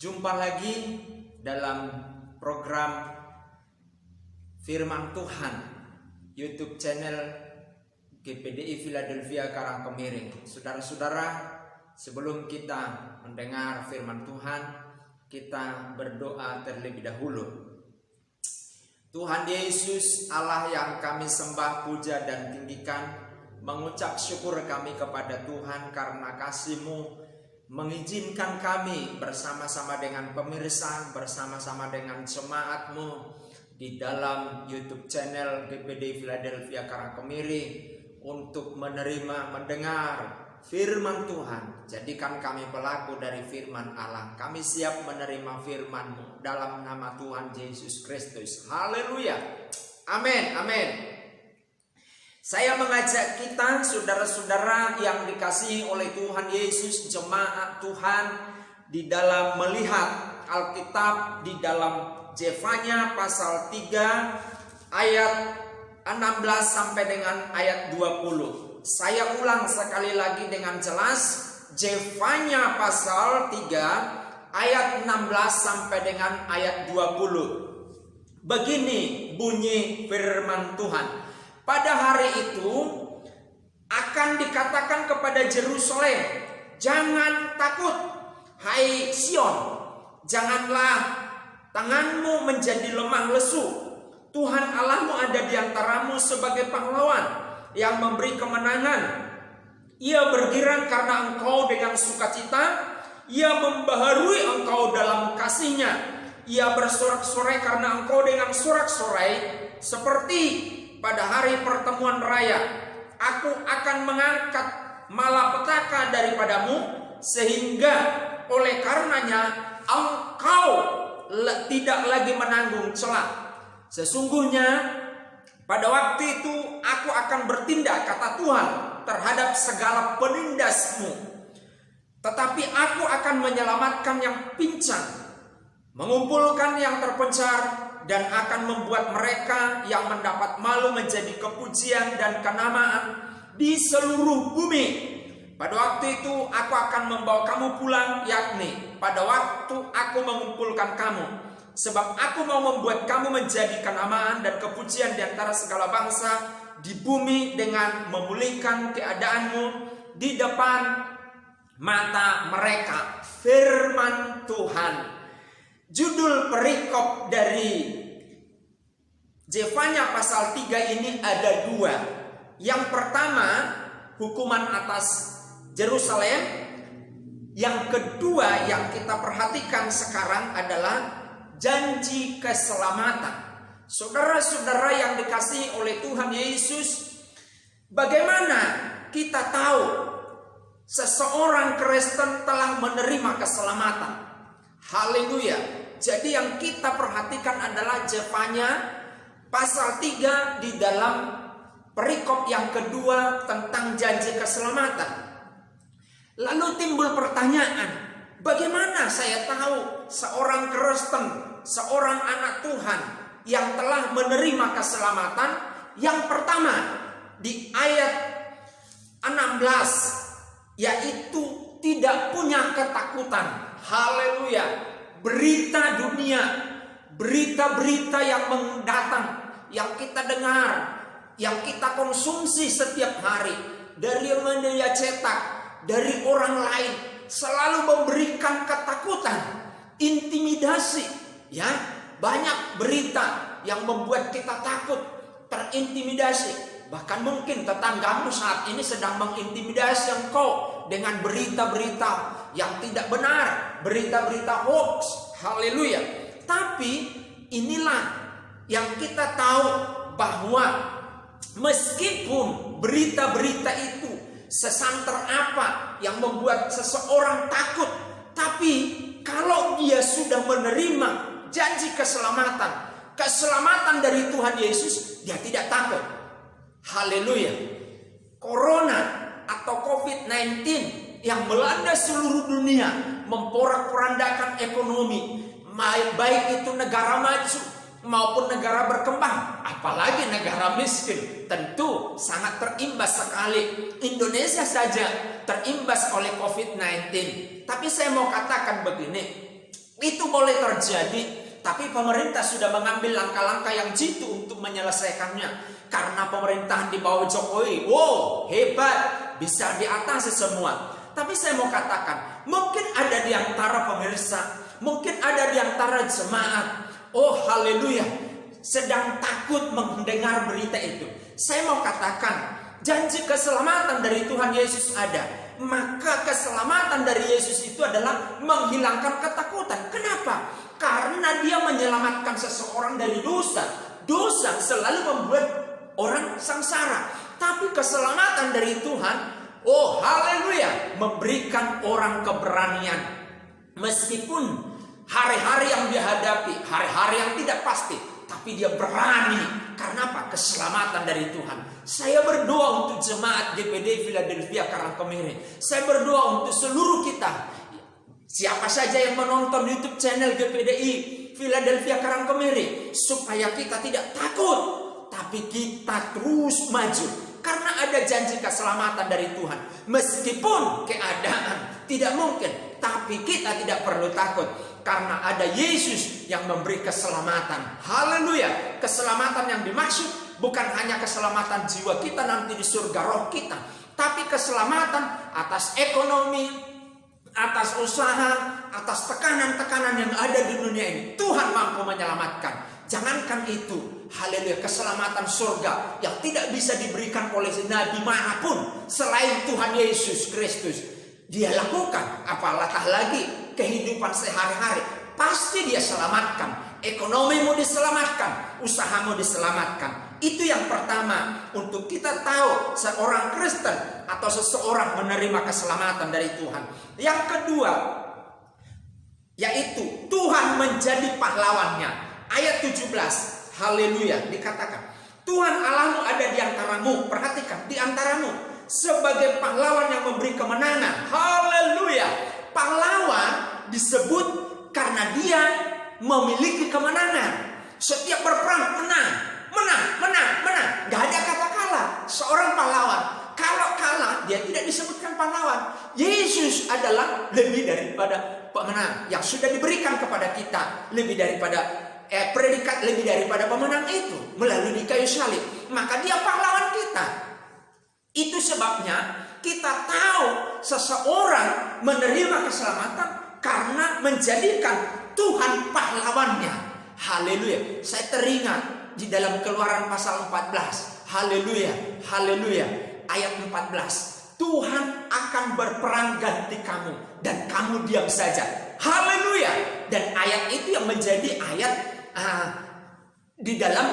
Jumpa lagi dalam program Firman Tuhan YouTube channel GPDI Philadelphia Karangkemiring. Saudara-saudara, sebelum kita mendengar firman Tuhan, kita berdoa terlebih dahulu. Tuhan Yesus, Allah yang kami sembah, puja dan tinggikan, mengucap syukur kami kepada Tuhan karena kasih-Mu mengizinkan kami bersama-sama dengan pemirsa, bersama-sama dengan jemaat-Mu di dalam YouTube channel GPDI Philadelphia Karangkemiring untuk mendengar firman Tuhan. Jadikan kami pelaku dari firman Allah. Kami siap menerima firman-Mu dalam nama Tuhan Yesus Kristus. Haleluya. Amin. Amin. Saya mengajak kita, saudara-saudara yang dikasihi oleh Tuhan Yesus, jemaat Tuhan, di dalam melihat Alkitab di dalam Zefanya pasal 3 ayat 16 sampai dengan ayat 20. Saya ulang sekali lagi dengan jelas, Zefanya pasal 3 ayat 16 sampai dengan ayat 20. Begini bunyi firman Tuhan. Pada hari itu akan dikatakan kepada Yerusalem, jangan takut, hai Sion, janganlah tanganmu menjadi lemah lesu. Tuhan Allahmu ada di antaramu sebagai pahlawan yang memberi kemenangan. Ia bergirang karena engkau dengan sukacita, ia membaharui engkau dalam kasih-Nya. Ia bersorak-sorai karena engkau dengan sorak-sorai, seperti pada hari pertemuan raya. Aku akan mengangkat malapetaka daripadamu, sehingga oleh karenanya engkau tidak lagi menanggung celah. Sesungguhnya pada waktu itu aku akan bertindak, kata Tuhan, terhadap segala penindasmu. Tetapi aku akan menyelamatkan yang pincang, mengumpulkan yang terpencar, dan akan membuat mereka yang mendapat malu menjadi kepujian dan kenamaan di seluruh bumi. Pada waktu itu aku akan membawa kamu pulang, yakni pada waktu aku mengumpulkan kamu. Sebab aku mau membuat kamu menjadi kenamaan dan kepujian di antara segala bangsa di bumi dengan memulihkan keadaanmu di depan mata mereka. Firman Tuhan. Judul perikop dari Zefanya pasal 3 ini ada dua. Yang pertama, hukuman atas Yerusalem. Yang kedua yang kita perhatikan sekarang adalah janji keselamatan. Saudara-saudara yang dikasihi oleh Tuhan Yesus, bagaimana kita tahu seseorang Kristen telah menerima keselamatan? Haleluya. Jadi yang kita perhatikan adalah Zefanya pasal 3 di dalam perikop yang kedua tentang janji keselamatan. Lalu timbul pertanyaan, bagaimana saya tahu seorang Kristen, seorang anak Tuhan yang telah menerima keselamatan? Yang pertama di ayat 16, yaitu tidak punya ketakutan. Haleluya. Berita dunia, berita-berita yang mendatang, yang kita dengar, yang kita konsumsi setiap hari, dari media cetak, dari orang lain, selalu memberikan ketakutan, intimidasi. Ya, banyak berita yang membuat kita takut, terintimidasi. Bahkan mungkin tetanggamu saat ini sedang mengintimidasi engkau dengan berita-berita yang tidak benar, berita-berita hoax. Haleluya. Tapi inilah yang kita tahu, bahwa meskipun berita-berita itu sesanter apa yang membuat seseorang takut, tapi kalau dia sudah menerima janji keselamatan, keselamatan dari Tuhan Yesus, dia tidak takut. Haleluya. Corona atau COVID-19 yang melanda seluruh dunia, memporak-porandakan ekonomi, baik itu negara maju maupun negara berkembang, apalagi negara miskin, tentu sangat terimbas sekali. Indonesia saja terimbas oleh COVID-19. Tapi saya mau katakan begini, Itu boleh terjadi, tapi pemerintah sudah mengambil langkah-langkah yang jitu untuk menyelesaikannya. Karena pemerintahan di bawah Jokowi, wow, hebat, bisa diatasi semua. Tapi saya mau katakan, mungkin ada di antara pemirsa, mungkin ada di antara jemaat, oh haleluya, sedang takut mendengar berita itu. Saya mau katakan, janji keselamatan dari Tuhan Yesus ada. Maka keselamatan dari Yesus itu adalah menghilangkan ketakutan. Kenapa? Karena dia menyelamatkan seseorang dari dosa. Dosa selalu membuat orang sengsara. Tapi keselamatan dari Tuhan, oh haleluya, memberikan orang keberanian. Meskipun hari-hari yang dihadapi, hari-hari yang tidak pasti, tapi dia berani. Karena apa? Keselamatan dari Tuhan. Saya berdoa untuk jemaat GPDI Philadelphia Karangkemiri. Saya berdoa untuk seluruh kita. Siapa saja yang menonton YouTube channel GPDI Philadelphia Karangkemiri, supaya kita tidak takut, tapi kita terus maju. Karena ada janji keselamatan dari Tuhan. Meskipun keadaan tidak mungkin, tapi kita tidak perlu takut. Karena ada Yesus yang memberi keselamatan. Haleluya. Keselamatan yang dimaksud bukan hanya keselamatan jiwa kita nanti di surga roh kita, tapi keselamatan atas ekonomi, atas usaha, atas tekanan-tekanan yang ada di dunia ini. Tuhan mampu menyelamatkan. Jangankan itu, haleluya, keselamatan surga yang tidak bisa diberikan oleh nabi manapun selain Tuhan Yesus Kristus. Dia lakukan, apalagi lagi kehidupan sehari-hari. Pasti dia selamatkan. Ekonomimu diselamatkan, usahamu diselamatkan. Itu yang pertama, untuk kita tahu seorang Kristen atau seseorang menerima keselamatan dari Tuhan. Yang kedua, yaitu Tuhan menjadi pahlawannya. Ayat 17, haleluya, dikatakan Tuhan Allahmu ada di antaramu. Perhatikan, di antaramu, sebagai pahlawan yang memberi kemenangan. Haleluya. Pahlawan disebut karena dia memiliki kemenangan. Setiap berperang menang. Gak ada kata kalah. Seorang pahlawan, kalau kalah dia tidak disebutkan pahlawan. Yesus adalah lebih daripada pemenang yang sudah diberikan kepada kita. Lebih daripada predikat, lebih daripada pemenang itu melalui di kayu salib. Maka dia pahlawan kita. Itu sebabnya kita tahu seseorang menerima keselamatan karena menjadikan Tuhan pahlawannya. Haleluya. Saya teringat di dalam Keluaran pasal 14. Haleluya. Haleluya. Ayat 14. Tuhan akan berperang ganti kamu dan kamu diam saja. Haleluya. Dan ayat itu yang menjadi ayat di dalam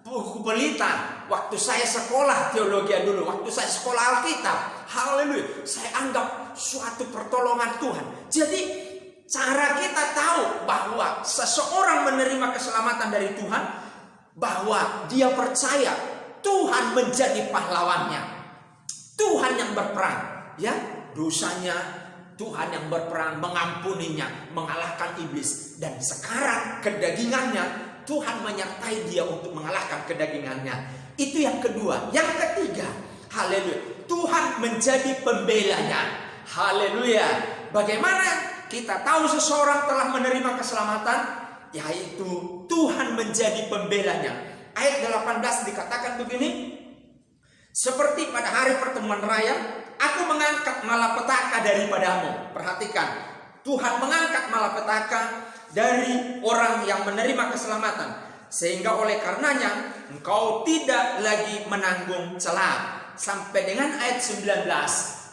buku pelita. Waktu saya sekolah teologi dulu, waktu saya sekolah Alkitab, haleluya, saya anggap suatu pertolongan Tuhan. Jadi cara kita tahu bahwa seseorang menerima keselamatan dari Tuhan, bahwa dia percaya Tuhan menjadi pahlawannya. Tuhan yang berperang, ya, dosanya Tuhan yang berperang, mengampuninya, mengalahkan iblis. Dan sekarang kedagingannya, Tuhan menyertai dia untuk mengalahkan kedagingannya. Itu yang kedua. Yang ketiga, haleluya, Tuhan menjadi pembelanya. Haleluya. Bagaimana kita tahu seseorang telah menerima keselamatan? Yaitu Tuhan menjadi pembelanya. Ayat 18 dikatakan begini. Seperti pada hari pertemuan raya, aku mengangkat malapetaka daripadamu. Perhatikan, Tuhan mengangkat malapetaka dari orang yang menerima keselamatan, sehingga oleh karenanya engkau tidak lagi menanggung celah. Sampai dengan ayat 19,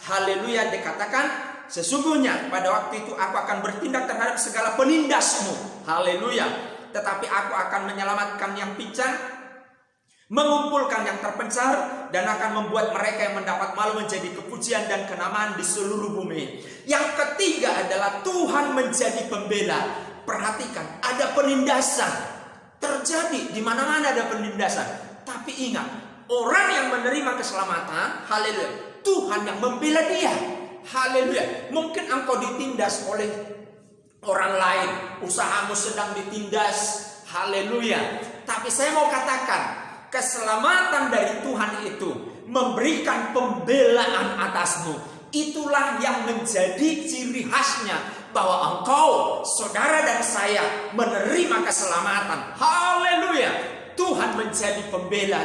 haleluya, dikatakan sesungguhnya pada waktu itu aku akan bertindak terhadap segala penindasmu. Haleluya. Tetapi aku akan menyelamatkan yang pincang, mengumpulkan yang terpencar, dan akan membuat mereka yang mendapat malu menjadi kepujian dan kenamaan di seluruh bumi. Yang ketiga adalah Tuhan menjadi pembela. Perhatikan, ada penindasan terjadi di mana-mana, ada penindasan. Tapi ingat, orang yang menerima keselamatan, haleluya, Tuhan yang membela dia. Haleluya. Mungkin engkau ditindas oleh orang lain, usahamu sedang ditindas, haleluya. Tapi saya mau katakan, keselamatan dari Tuhan itu memberikan pembelaan atasmu. Itulah yang menjadi ciri khasnya bahwa engkau, saudara dan saya menerima keselamatan. Haleluya. Tuhan menjadi pembela.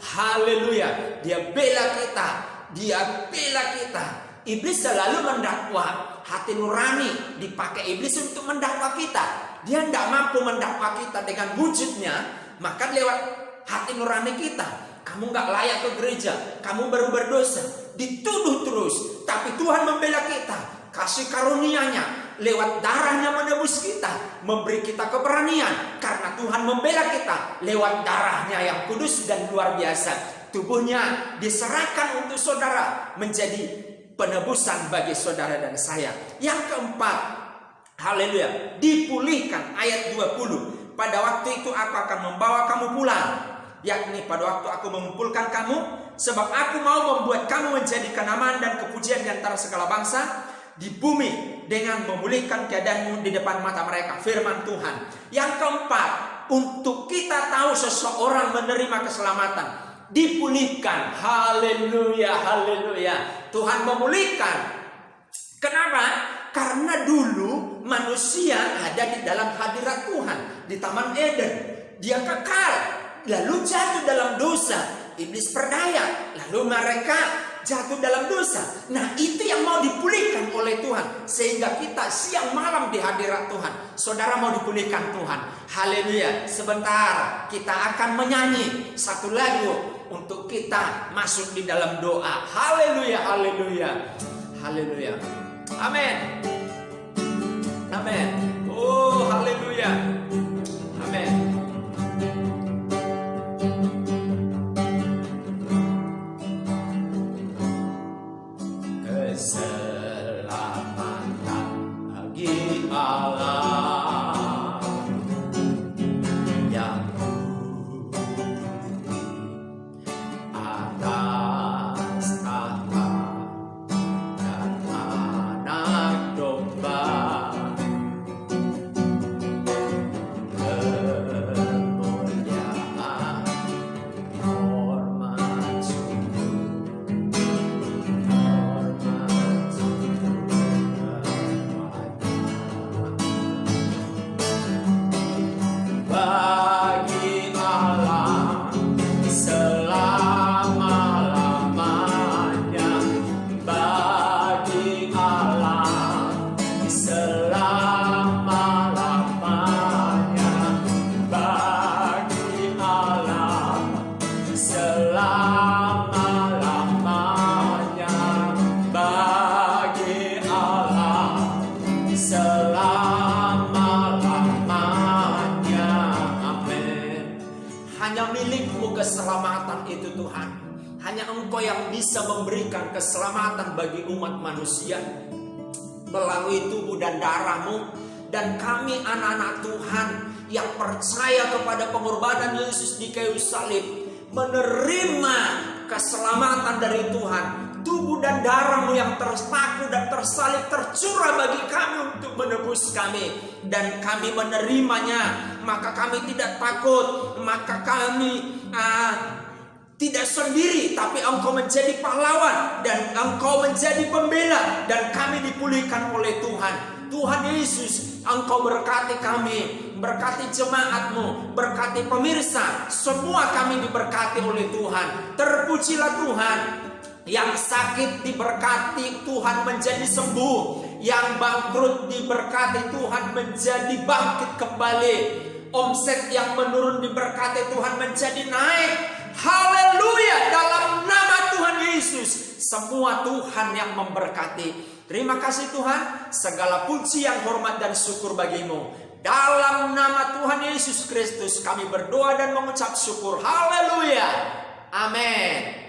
Haleluya. Dia bela kita. Dia bela kita. Iblis selalu mendakwa. Hati nurani dipakai iblis untuk mendakwa kita. Dia tidak mampu mendakwa kita dengan wujudnya. Maka lewat hati nurani kita, kamu nggak layak ke gereja, kamu baru berdosa, dituduh terus. Tapi Tuhan membela kita. Kasih karunia-Nya lewat darahnya menebus kita, memberi kita keberanian. Karena Tuhan membela kita lewat darahnya yang kudus dan luar biasa. Tubuhnya diserahkan untuk saudara, menjadi penebusan bagi saudara dan saya. Yang keempat, haleluya, dipulihkan. Ayat 20, pada waktu itu aku akan membawa kamu pulang, yakni pada waktu aku mengumpulkan kamu, sebab aku mau membuat kamu menjadi kenamaan dan kepujian di antara segala bangsa di bumi, dengan memulihkan keadaanmu di depan mata mereka. Firman Tuhan. Yang keempat, untuk kita tahu seseorang menerima keselamatan, dipulihkan. Haleluya, haleluya. Tuhan memulihkan. Kenapa? Karena dulu manusia ada di dalam hadirat Tuhan di Taman Eden. Dia kekal, lalu jatuh dalam dosa. Iblis berdaya, lalu mereka jatuh dalam dosa. Nah, itu yang mau dipulihkan oleh Tuhan, sehingga kita siang malam di hadirat Tuhan. Saudara mau dipulihkan Tuhan. Haleluya. Sebentar kita akan menyanyi satu lagu untuk kita masuk di dalam doa. Haleluya, haleluya, haleluya. Amin, amin. Oh, haleluya, amin. Keselamatan bagi Allah yang atas tahta dan anak domba, kemuliaan, hormat, bagi Allah selama-lamanya, bagi Allah selama-lamanya, bagi Allah selama-lamanya, bagi Allah selama-lamanya. Amin. Hanya milikmu keselamatan itu Tuhan. Hanya Engkau yang bisa memberikan keselamatan bagi umat manusia melalui tubuh dan darah-Mu. Dan kami anak-anak Tuhan yang percaya kepada pengorbanan Yesus di kayu salib, menerima keselamatan dari Tuhan. Tubuh dan darah-Mu yang terpaku dan tersalib tercurah bagi kami untuk menebus kami, dan kami menerimanya. Maka kami tidak takut, maka kami tidak sendiri, tapi Engkau menjadi pahlawan dan Engkau menjadi pembela, dan kami dipulihkan oleh Tuhan. Tuhan Yesus, Engkau berkati kami, berkati jemaat-Mu, berkati pemirsa, semua kami diberkati oleh Tuhan. Terpujilah Tuhan. Yang sakit diberkati, Tuhan menjadi sembuh. Yang bangkrut diberkati, Tuhan menjadi bangkit kembali. Omset yang menurun diberkati, Tuhan menjadi naik. Haleluya, dalam nama Tuhan Yesus. Semua Tuhan yang memberkati. Terima kasih Tuhan. Segala puji yang hormat dan syukur bagi-Mu. Dalam nama Tuhan Yesus Kristus kami berdoa dan mengucap syukur. Haleluya. Amin.